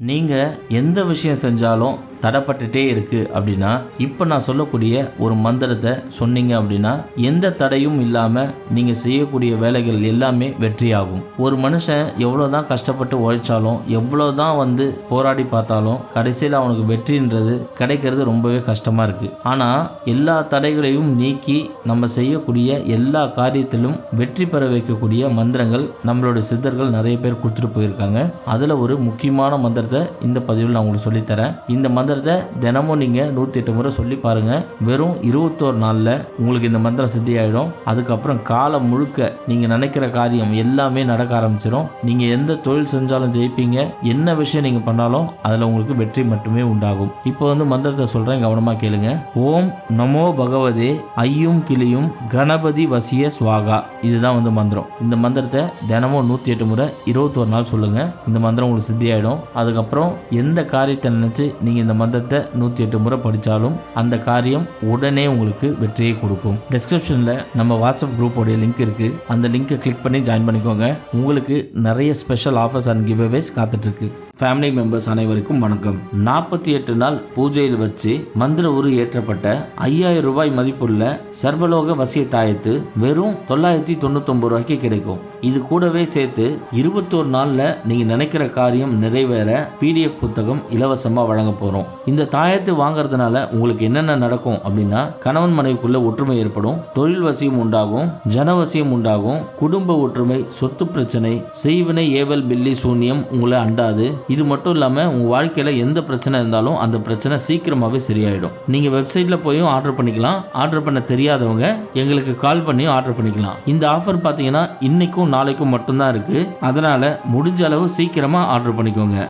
நீங்கள் எந்த விஷயம் செஞ்சாலும் தடைப்பட்டுட்டே இருக்குது அப்படின்னா, இப்போ நான் சொல்லக்கூடிய ஒரு மந்திரத்தை சொன்னீங்க அப்படின்னா எந்த தடையும் இல்லாமல் நீங்கள் செய்யக்கூடிய வேலைகள் எல்லாமே வெற்றியாகும். ஒரு மனுஷன் எவ்வளோ தான் கஷ்டப்பட்டு உழைச்சாலும், எவ்வளோ தான் போராடி பார்த்தாலும் கடைசியில் அவனுக்கு வெற்றின்றது கிடைக்கிறது ரொம்பவே கஷ்டமாக இருக்குது. ஆனால் எல்லா தடைகளையும் நீக்கி நம்ம செய்யக்கூடிய எல்லா காரியத்திலும் வெற்றி பெற வைக்கக்கூடிய மந்திரங்கள் நம்மளுடைய சித்தர்கள் நிறைய பேர் கொடுத்துட்டு போயிருக்காங்க. அதில் ஒரு முக்கியமான மந்திரத்தை இந்த பதிவில் நான் உங்களுக்கு சொல்லித்தரேன். இந்த மந்திரத்தை தினமும் நீங்கள் 108 முறை சொல்லி பாருங்கள். வெறும் 21 நாளில் உங்களுக்கு இந்த மந்திரம் சித்தி ஆகிடும். அதுக்கப்புறம் காலம் முழுக்க நீங்கள் நினைக்கிற காரியம் எல்லாமே நடக்க ஆரம்பிச்சிடும். நீங்கள் எந்த தொழில் செஞ்சாலும் ஜெயிப்பீங்க. என்ன விஷயம் நீங்கள் பண்ணாலும் அதில் உங்களுக்கு வெற்றி மட்டுமே உண்டாகும். இப்போ மந்திரத்தை சொல்கிறேன், கவனமாக கேளுங்க. ஓம் நமோ பகவதே ஐயும் கிளியும் கணபதி வசிய ஸ்வாகா. இதுதான் மந்திரம். இந்த மந்திரத்தை தினமும் 108 முறை 21 நாள் சொல்லுங்க. இந்த மந்திரம் உங்களுக்கு சித்தி ஆகிடும். அதுக்கப்புறம் எந்த காரியத்தை நினைச்சு நீங்கள் இந்த மந்திரத்தை 108 முறை படித்தாலும் அந்த காரியம் உடனே உங்களுக்கு வெற்றியை கொடுக்கும். டிஸ்கிரிப்ஷனில் நம்ம வாட்ஸ்அப் குரூப்போடைய லிங்க் இருக்குது. அந்த லிங்கை கிளிக் பண்ணி ஜாயின் பண்ணிக்கோங்க. உங்களுக்கு நிறைய special offers and giveaways காத்துட்ருக்கு. ஃபேமிலி மெம்பர்ஸ் அனைவருக்கும் வணக்கம். 48 நாள் பூஜையில் வச்சு மந்திர உரு ஏற்றப்பட்ட 5000 ரூபாய் மதிப்புள்ள சர்வலோக வசிய தாயத்து வெறும் 999 ரூபாய்க்கு கிடைக்கும். இது கூடவே சேர்த்து 21 நாளில் நீங்கள் நினைக்கிற காரியம் நிறைவேற PDF புத்தகம் இலவசமாக வழங்க போகிறோம். இந்த தாயத்து வாங்கறதுனால உங்களுக்கு என்னென்ன நடக்கும் அப்படின்னா, கணவன் மனைவிக்குள்ள ஒற்றுமை ஏற்படும், தொழில் வசியம் உண்டாகும், ஜனவசியம் உண்டாகும், குடும்ப ஒற்றுமை, சொத்து பிரச்சனை, செய்வினை ஏவல் பில்லி சூன்யம் உங்களை அண்டாது. இது மட்டும் இல்லாமல் உங்கள் வாழ்க்கையில் எந்த பிரச்சனை இருந்தாலும் அந்த பிரச்சனை சீக்கிரமாகவே சரியாயிடும். நீங்கள் வெப்சைட்டில் போயும் ஆர்டர் பண்ணிக்கலாம். ஆர்டர் பண்ண தெரியாதவங்க எங்களுக்கு கால் பண்ணியும் ஆர்டர் பண்ணிக்கலாம். இந்த ஆஃபர் பார்த்தீங்கன்னா இன்னைக்கும் நாளைக்கும் மட்டும்தான் இருக்குது. அதனால் முடிஞ்ச அளவு சீக்கிரமாக ஆர்டர் பண்ணிக்கோங்க.